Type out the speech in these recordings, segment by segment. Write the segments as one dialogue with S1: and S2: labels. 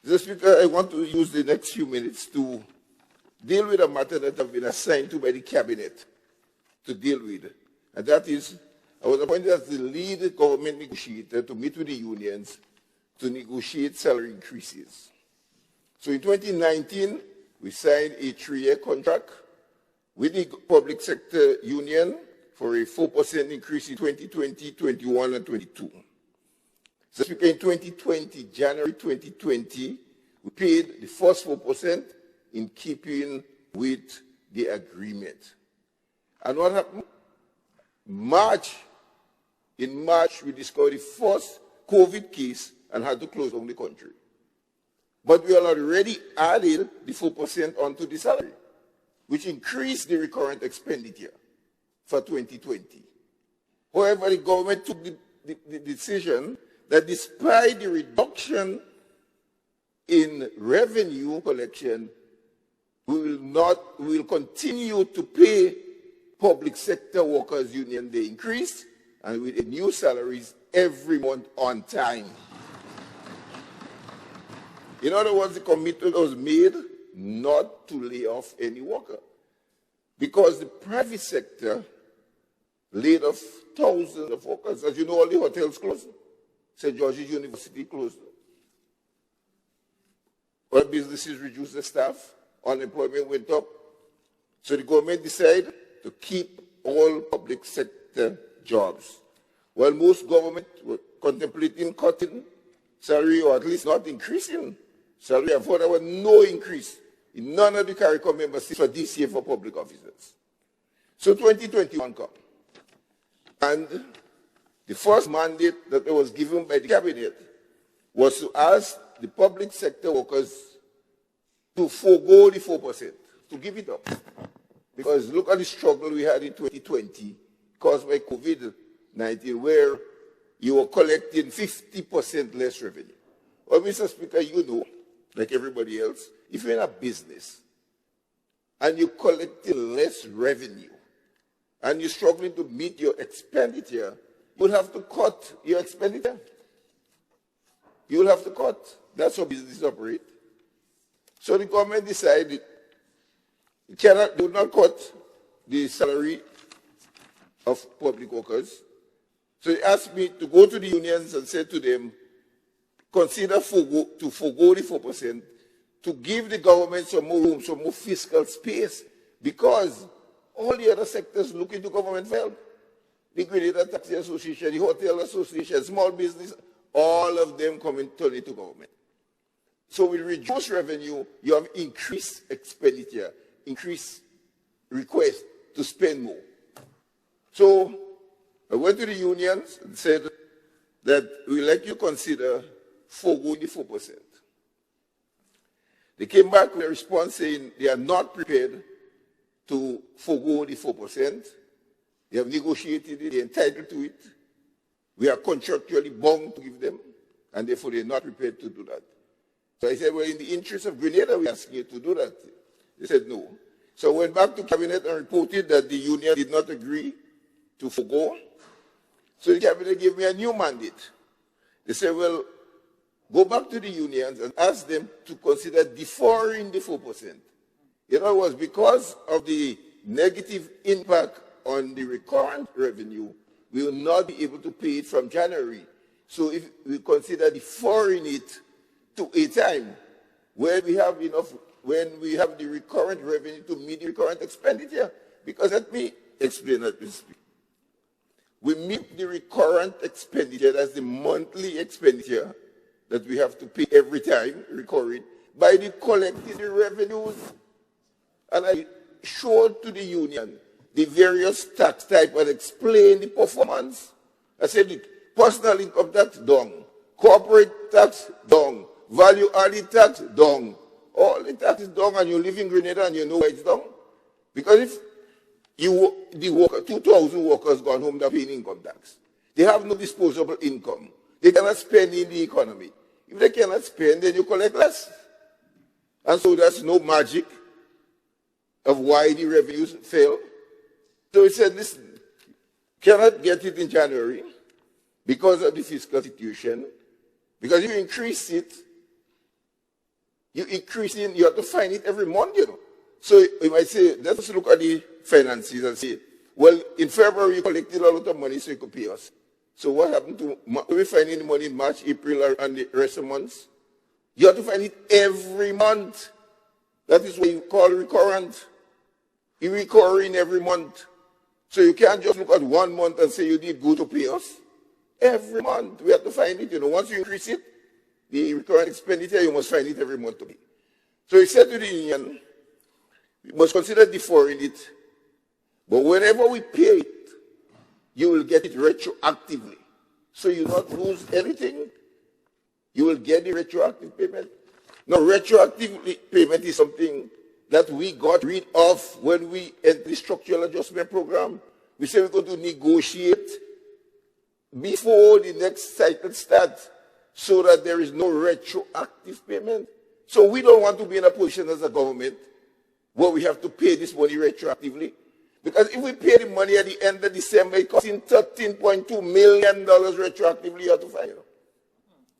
S1: Mr. Speaker, I want to use the next few minutes to deal with a matter that I've been assigned to by the Cabinet to deal with. And that is, I was appointed as the lead government negotiator to meet with the unions to negotiate salary increases. So in 2019, we signed a 3-year contract with the public sector union for a 4% increase in 2020, 21, and 22. So in 2020, January 2020, we paid the first 4% in keeping with the agreement. And what happened? In March, we discovered the first COVID case and had to close down the country. But we had already added the 4% onto the salary, which increased the recurrent expenditure for 2020. However, the government took the decision that despite the reduction in revenue collection, we will continue to pay public sector workers union the increase and with the new salaries every month on time. In other words, the commitment was made not to lay off any worker because the private sector laid off thousands of workers. As you know, all the hotels closed. St. George's University closed. All businesses reduced their staff. Unemployment went up. So the government decided to keep all public sector jobs. While most governments were contemplating cutting salary or at least not increasing salary, I thought there was no increase in none of the CARICOM member states for this year for public officers. So 2021 come. And the first mandate that was given by the Cabinet was to ask the public sector workers to forego the 4%, to give it up. Because look at the struggle we had in 2020 caused by COVID-19, where you were collecting 50% less revenue. Well, Mr. Speaker, you know, like everybody else, if you're in a business and you're collecting less revenue and you're struggling to meet your expenditure, you'll have to cut your expenditure. You'll have to cut. That's how businesses operate. So the government decided it would not cut the salary of public workers. So they asked me to go to the unions and say to them, consider to forego the 4%, to give the government some more room, some more fiscal space, because all the other sectors look into government for help. The Grenada Taxi Association, the Hotel Association, small business, all of them come and turn into government. So with reduced revenue, you have increased expenditure, increased request to spend more. So I went to the unions and said that we'd like you to consider foregoing the 4%. They came back with a response saying they are not prepared to forego the 4%. They have negotiated it, they're entitled to it. We are contractually bound to give them, and therefore they're not prepared to do that. So I said, well, in the interest of Grenada, we're asking you to do that. They said no. So I went back to Cabinet and reported that the union did not agree to forego. So the Cabinet gave me a new mandate. They said, well, go back to the unions and ask them to consider deferring the 4%. In other words, because of the negative impact on the recurrent revenue, we will not be able to pay it from January. So if we consider deferring it to a time where we have enough, when we have the recurrent revenue to meet the recurrent expenditure. Because let me explain that. We meet the recurrent expenditure, that's the monthly expenditure that we have to pay every time, recurring, by the collecting the revenues. And I showed to the union the various tax types and explained the performance. I said, the personal income tax, down. Corporate tax, down. Value-added tax, down. All the tax is down, and you live in Grenada and you know why it's down. Because if the worker, 2,000 workers gone home, they're paying income tax. They have no disposable income. They cannot spend in the economy. If they cannot spend, then you collect less. And so there's no magic of why the revenues fail. So he said, listen, cannot get it in January because of the fiscal situation. Because if you increase it, You increasing, you have to find it every month, you know. So you might say, let's look at the finances and say, well, in February you collected a lot of money so you could pay us. So what happened to, we finding the money in March, April, and the rest of the months? You have to find it every month. That is what you call recurrent. You're recurring every month. So you can't just look at 1 month and say you did good to pay us. Every month we have to find it. You know, once you increase it, the recurrent expenditure, you must find it every month to pay. So he said to the union, we must consider deferring it. But whenever we pay it, you will get it retroactively. So you not lose anything. You will get the retroactive payment. Now, retroactive payment is something that we got rid of when we entered the structural adjustment program. We said we're going to negotiate before the next cycle starts so that there is no retroactive payment. So we don't want to be in a position as a government where we have to pay this money retroactively. Because if we pay the money at the end of December, it costs $13.2 million retroactively, you have to find it.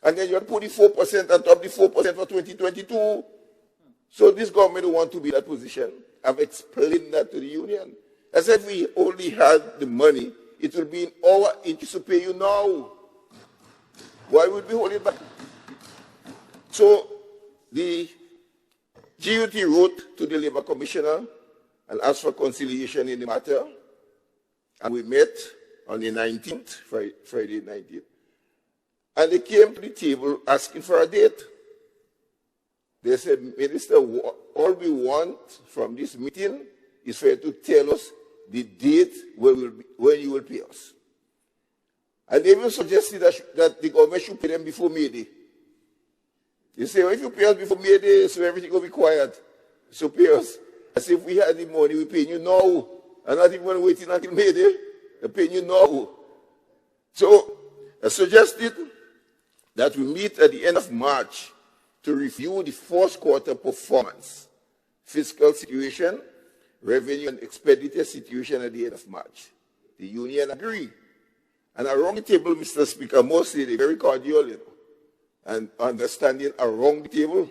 S1: And then you have to put the 4% on top of the 4% for 2022. So this government don't want to be in that position. I've explained that to the union. I said if we only had the money, it will be in our interest to pay you now. Why would we hold it back? So the GUT wrote to the Labour Commissioner and asked for conciliation in the matter. And we met on the 19th, Friday 19th. And they came to the table asking for a date. They said, Minister, all we want from this meeting is for you to tell us the date when you will pay us. And they even suggested that the government should pay them before May Day. They say, well, if you pay us before May Day, so everything will be quiet. So pay us. As if we had the money, we pay you now. And not even waiting until May Day. We're paying you now. So I suggested that we meet at the end of March to review the first quarter performance, fiscal situation, revenue and expenditure situation at the end of March. The union agreed. And around the table, Mr. Speaker, mostly they're very cordial, you know, and understanding around the table.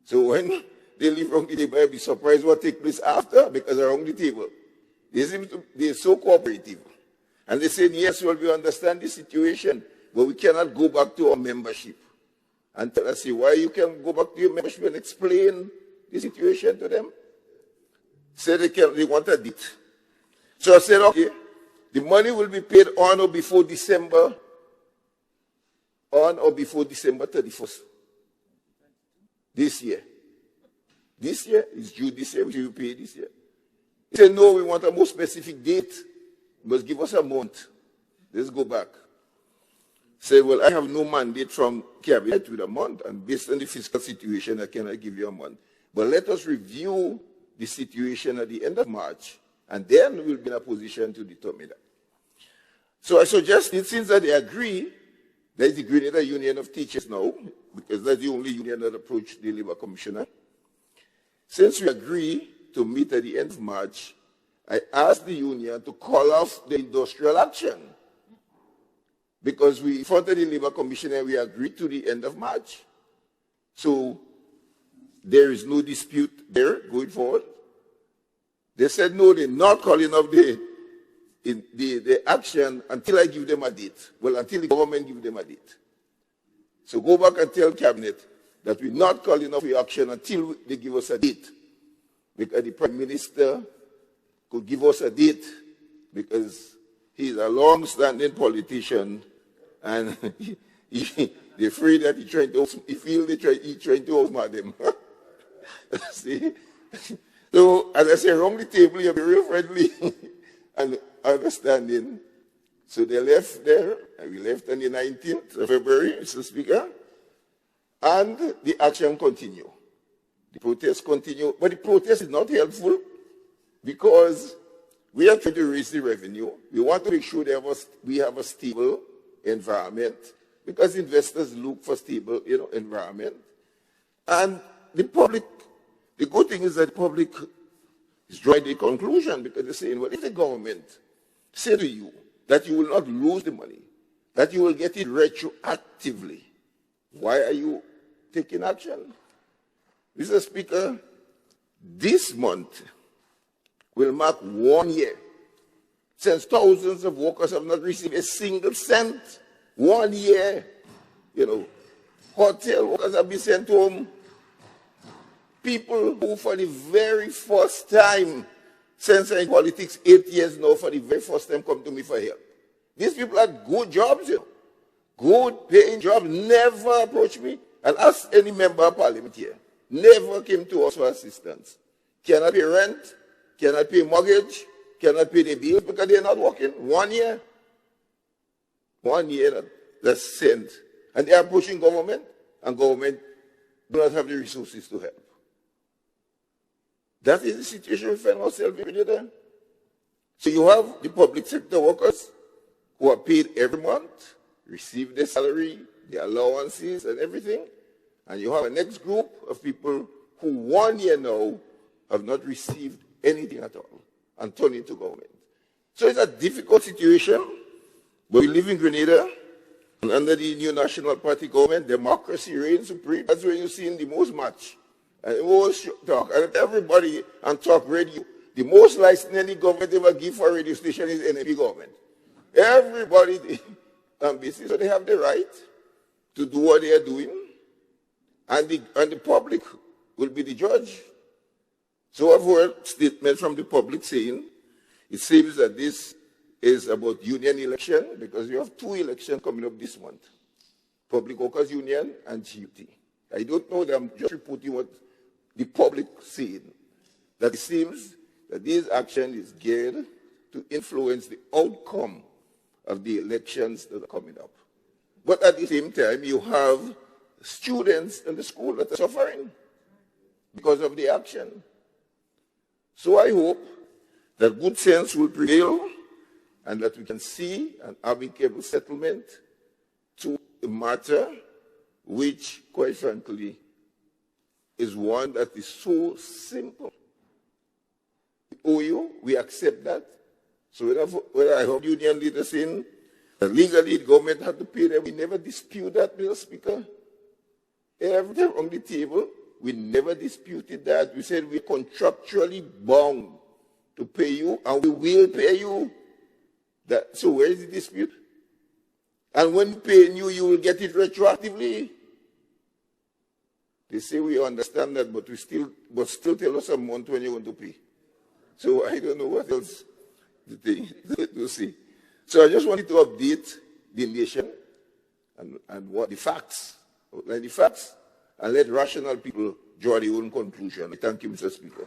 S1: So when they leave around the table, I'll be surprised what takes place after, because around the table, they're so cooperative. And they say, yes, well, we understand the situation, but we cannot go back to our membership. And tell us, why you can go back to your membership and explain the situation to them? Say they want a date. So I said, okay, the money will be paid on or before December 31st. This year. This year is due this year, which you pay this year. He said, no, we want a more specific date. You must give us a month. Let's go back. Said, well, I have no mandate from cabinet with a month, and based on the fiscal situation, I cannot give you a month. But let us review the situation at the end of March, and then we'll be in a position to determine that. So I suggested, since that they agree, there's the Grenada Union of Teachers now, because that's the only union that approached the Labour Commissioner. Since we agree to meet at the end of March, I asked the union to call off the industrial action. Because we, in front of the Labour Commissioner, we agreed to the end of March. So there is no dispute there going forward. They said, no, they're not calling off the action until I give them a date. Well, until the government gives them a date. So go back and tell Cabinet that we're not calling off the action until they give us a date. Because the Prime Minister could give us a date because he's a long-standing politician and they're afraid that he's trying to outsmart them. See? So, as I say, around the table, you'll be real friendly and understanding. So they left there, and we left on the 19th of February, Mr. Speaker, and the action continued. The protest continued, but the protest is not helpful because we are trying to raise the revenue. We want to make sure we have a stable environment because investors look for stable, environment. And the public, the good thing is that the public is drawing the conclusion because they're saying, well, if the government say to you that you will not lose the money, that you will get it retroactively, why are you taking action? Mr. Speaker, this month will mark 1 year since thousands of workers have not received a single cent. 1 year, hotel workers have been sent home. People who for the very first time since I'm in politics 8 years now, for the very first time come to me for help. These people had good jobs, good paying jobs, never approached me. And ask any member of parliament here, never came to us for assistance. Cannot pay rent, cannot pay mortgage, cannot pay the bills because they're not working. 1 year. 1 year that's sent. And they are pushing government, and government do not have the resources to help. That is the situation we find ourselves in. So you have the public sector workers who are paid every month, receive their salary, their allowances and everything. And you have a next group of people who 1 year now have not received anything at all and turn into government. So it's a difficult situation, but we live in Grenada, and under the new National Party government, democracy reigns supreme. That's where you see in the most much. And the most talk, and everybody on talk radio, the most license any government ever give for a radio station is NP government. Everybody on business, so they have the right to do what they are doing, and the public will be the judge. So I've heard statements from the public saying it seems that this is about union election because you have 2 elections coming up this month, Public Workers Union and GUT. I don't know that, I'm just reporting what the public said, that it seems that this action is geared to influence the outcome of the elections that are coming up. But at the same time, you have students in the school that are suffering because of the action. So I hope that good sense will prevail and that we can see an amicable settlement to a matter which, quite frankly, is one that is so simple. We owe you, we accept that. So whether I hope union leaders in, legally the government had to pay them, we never dispute that, Mr. Speaker. Everything on the table, we never disputed that. We said we're contractually bound to pay you, and we will pay you. So where is the dispute? And when paying you, you will get it retroactively. They say we understand that, but still tell us a month when you want to pay. So I don't know what else to see. So I just wanted to update the nation and what the facts, and let rational people draw their own conclusion. Thank you, Mr. Speaker.